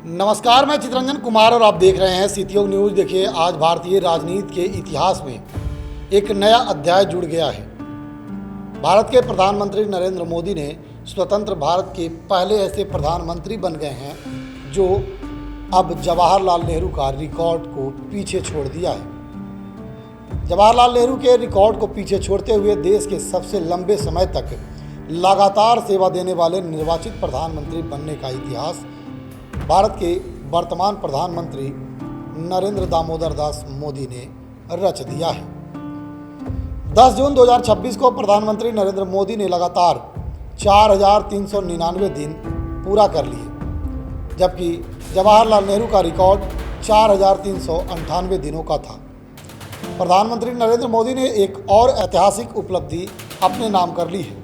नमस्कार, मैं चित्रंजन कुमार और आप देख रहे हैं सीटीओ न्यूज़। देखिए, आज भारतीय राजनीति के इतिहास में एक नया अध्याय जुड़ गया है। भारत के प्रधानमंत्री नरेंद्र मोदी ने स्वतंत्र भारत के पहले ऐसे प्रधानमंत्री बन गए हैं जो अब जवाहरलाल नेहरू का रिकॉर्ड को पीछे छोड़ दिया है। जवाहरलाल नेहरू के रिकॉर्ड को पीछे छोड़ते हुए देश के सबसे लंबे समय तक लगातार सेवा देने वाले निर्वाचित प्रधानमंत्री बनने का इतिहास भारत के वर्तमान प्रधानमंत्री नरेंद्र दामोदर दास मोदी ने रच दिया है। 10 जून 2026 को प्रधानमंत्री नरेंद्र मोदी ने लगातार 4,399 दिन पूरा कर लिए, जबकि जवाहरलाल नेहरू का रिकॉर्ड 4,398 दिनों का था। प्रधानमंत्री नरेंद्र मोदी ने एक और ऐतिहासिक उपलब्धि अपने नाम कर ली है।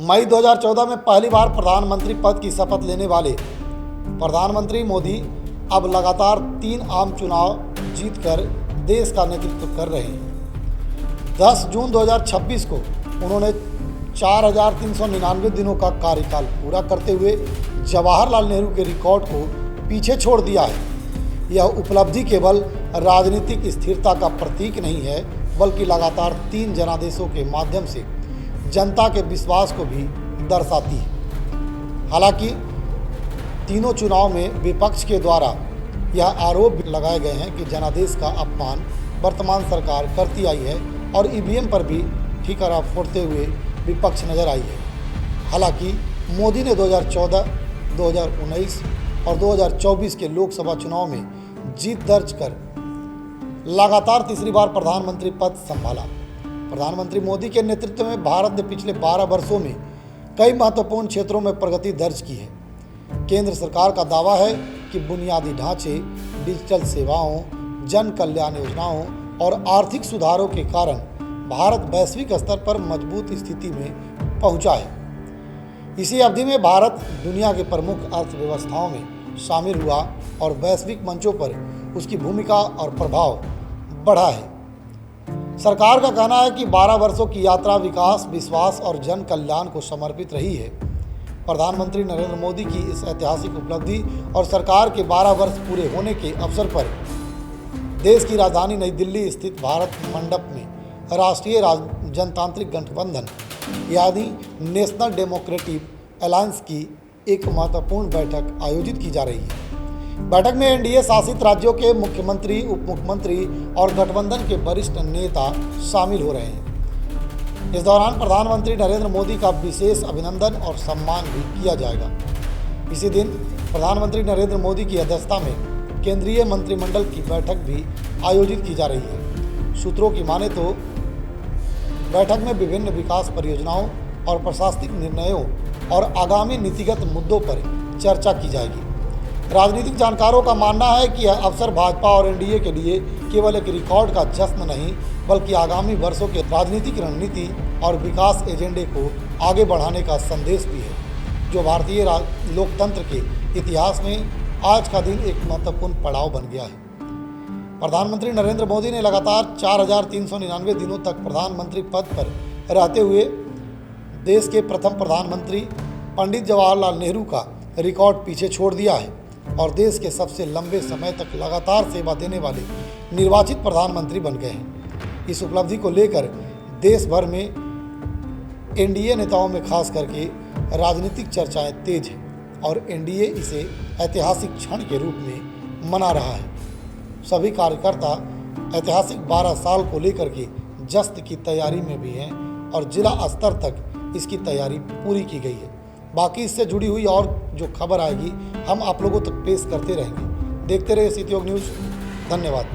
मई 2014 में पहली बार प्रधानमंत्री पद की शपथ लेने वाले प्रधानमंत्री मोदी अब लगातार 3 आम चुनाव जीतकर देश का नेतृत्व कर रहे हैं। 10 जून 2026 को उन्होंने 4,399 दिनों का कार्यकाल पूरा करते हुए जवाहरलाल नेहरू के रिकॉर्ड को पीछे छोड़ दिया है। यह उपलब्धि केवल राजनीतिक स्थिरता का प्रतीक नहीं है, बल्कि लगातार 3 जनादेशों के माध्यम से जनता के विश्वास को भी दर्शाती है। हालांकि तीनों चुनाव में विपक्ष के द्वारा यह आरोप लगाए गए हैं कि जनादेश का अपमान वर्तमान सरकार करती आई है और ईवीएम पर भी ठीकरा फोड़ते हुए विपक्ष नजर आई है। हालांकि मोदी ने 2014, 2019 और 2024 के लोकसभा चुनाव में जीत दर्ज कर लगातार तीसरी बार प्रधानमंत्री पद संभाला। प्रधानमंत्री मोदी के नेतृत्व में भारत ने पिछले 12 वर्षों में कई महत्वपूर्ण क्षेत्रों में प्रगति दर्ज की है। केंद्र सरकार का दावा है कि बुनियादी ढांचे, डिजिटल सेवाओं, जन कल्याण योजनाओं और आर्थिक सुधारों के कारण भारत वैश्विक स्तर पर मजबूत स्थिति में पहुंचा है। इसी अवधि में भारत दुनिया के प्रमुख अर्थव्यवस्थाओं में शामिल हुआ और वैश्विक मंचों पर उसकी भूमिका और प्रभाव बढ़ा है। सरकार का कहना है कि 12 वर्षों की यात्रा विकास, विश्वास और जन कल्याण को समर्पित रही है। प्रधानमंत्री नरेंद्र मोदी की इस ऐतिहासिक उपलब्धि और सरकार के 12 वर्ष पूरे होने के अवसर पर देश की राजधानी नई दिल्ली स्थित भारत मंडप में राष्ट्रीय जनतांत्रिक गठबंधन यानी नेशनल डेमोक्रेटिक अलायंस की एक महत्वपूर्ण बैठक आयोजित की जा रही है। बैठक में एनडीए शासित राज्यों के मुख्यमंत्री, उप मुख्यमंत्री और गठबंधन के वरिष्ठ नेता शामिल हो रहे हैं। इस दौरान प्रधानमंत्री नरेंद्र मोदी का विशेष अभिनंदन और सम्मान भी किया जाएगा। इसी दिन प्रधानमंत्री नरेंद्र मोदी की अध्यक्षता में केंद्रीय मंत्रिमंडल की बैठक भी आयोजित की जा रही है। सूत्रों की माने तो बैठक में विभिन्न विकास परियोजनाओं और प्रशासनिक निर्णयों और आगामी नीतिगत मुद्दों पर चर्चा की जाएगी। राजनीतिक जानकारों का मानना है कि यह अवसर भाजपा और एनडीए के लिए केवल एक रिकॉर्ड का जश्न नहीं, बल्कि आगामी वर्षों के राजनीतिक रणनीति और विकास एजेंडे को आगे बढ़ाने का संदेश भी है, जो भारतीय लोकतंत्र के इतिहास में आज का दिन एक महत्वपूर्ण पड़ाव बन गया है। प्रधानमंत्री नरेंद्र मोदी ने लगातार 4,399 दिनों तक प्रधानमंत्री पद पर रहते हुए देश के प्रथम प्रधानमंत्री पंडित जवाहरलाल नेहरू का रिकॉर्ड पीछे छोड़ दिया है और देश के सबसे लंबे समय तक लगातार सेवा देने वाले निर्वाचित प्रधानमंत्री बन गए हैं। इस उपलब्धि को लेकर देश भर में एनडीए नेताओं में खास करके राजनीतिक चर्चाएं तेज हैं और एनडीए इसे ऐतिहासिक क्षण के रूप में मना रहा है। सभी कार्यकर्ता ऐतिहासिक 12 साल को लेकर के जश्न की तैयारी में भी हैं और जिला स्तर तक इसकी तैयारी पूरी की गई है। बाकी इससे जुड़ी हुई और जो खबर आएगी हम आप लोगों तक पेश करते रहेंगे। देखते रहिए सीटीओ न्यूज़। धन्यवाद।